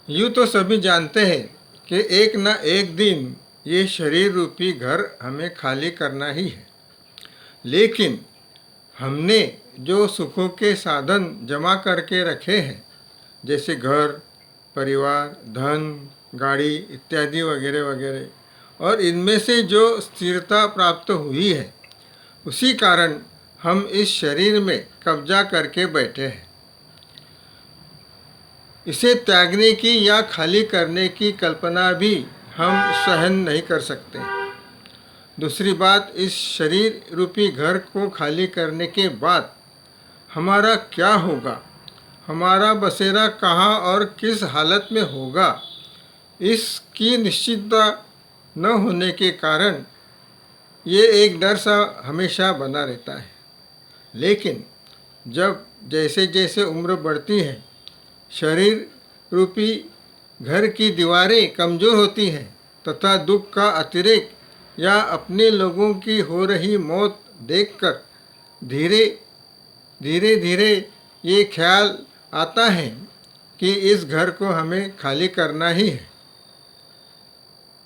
यूँ तो सभी जानते हैं कि एक न एक दिन ये शरीर रूपी घर हमें खाली करना ही है। लेकिन हमने जो सुखों के साधन जमा करके रखे हैं, जैसे घर, परिवार, धन, गाड़ी इत्यादि वगैरह वगैरह, और इनमें से जो स्थिरता प्राप्त हुई है, उसी कारण हम इस शरीर में कब्जा करके बैठे हैं। इसे त्यागने की या खाली करने की कल्पना भी हम सहन नहीं कर सकते। दूसरी बात, इस शरीर रूपी घर को खाली करने के बाद हमारा क्या होगा, हमारा बसेरा कहाँ और किस हालत में होगा, इसकी निश्चितता न होने के कारण ये एक डर सा हमेशा बना रहता है। लेकिन जब जैसे जैसे उम्र बढ़ती है, शरीर रूपी घर की दीवारें कमज़ोर होती हैं तथा दुख का अतिरेक या अपने लोगों की हो रही मौत देखकर धीरे धीरे ये ख्याल आता है कि इस घर को हमें खाली करना ही है।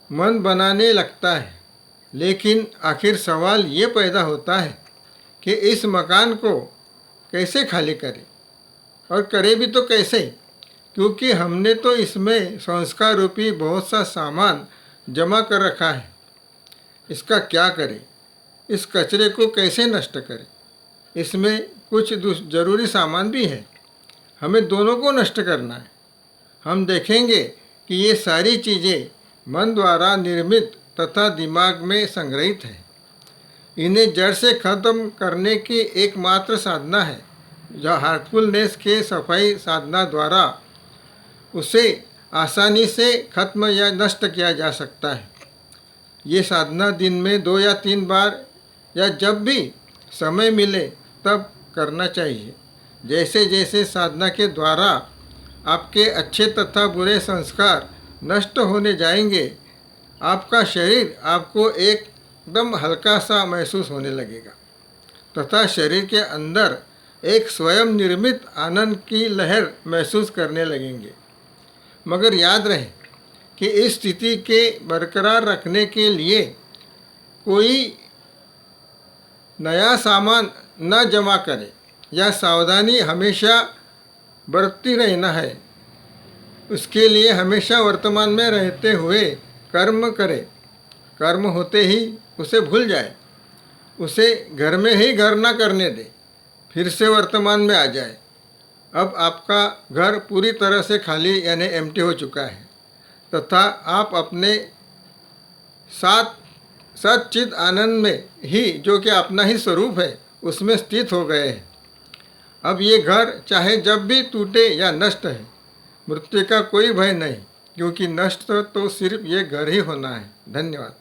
मन बनाने लगता है, लेकिन आखिर सवाल ये पैदा होता है कि इस मकान को कैसे खाली करें, और करें भी तो कैसे, क्योंकि हमने तो इसमें संस्कार रूपी बहुत सा सामान जमा कर रखा है। इसका क्या करें, इस कचरे को कैसे नष्ट करें। इसमें कुछ ज़रूरी सामान भी है, हमें दोनों को नष्ट करना है। हम देखेंगे कि ये सारी चीज़ें मन द्वारा निर्मित तथा दिमाग में संग्रहित है। इन्हें जड़ से खत्म करने की एकमात्र साधना है, जो हार्टफुलनेस के सफाई साधना द्वारा उसे आसानी से खत्म या नष्ट किया जा सकता है। ये साधना दिन में 2 या 3 बार या जब भी समय मिले तब करना चाहिए। जैसे जैसे साधना के द्वारा आपके अच्छे तथा बुरे संस्कार नष्ट होने जाएंगे, आपका शरीर आपको एकदम हल्का सा महसूस होने लगेगा तथा शरीर के अंदर एक स्वयं निर्मित आनंद की लहर महसूस करने लगेंगे। मगर याद रहे कि इस स्थिति के बरकरार रखने के लिए कोई नया सामान न जमा करें या सावधानी हमेशा बरतती रहना है। उसके लिए हमेशा वर्तमान में रहते हुए कर्म करें। कर्म होते ही उसे भूल जाए, उसे घर में ही घर ना करने दे, फिर से वर्तमान में आ जाए। अब आपका घर पूरी तरह से खाली यानी एम्प्टी हो चुका है तथा आप अपने साथ सच्चित आनंद में ही, जो कि अपना ही स्वरूप है, उसमें स्थित हो गए हैं। अब ये घर चाहे जब भी टूटे या नष्ट है, मृत्यु का कोई भय नहीं, क्योंकि नष्ट तो सिर्फ ये घर ही होना है। धन्यवाद।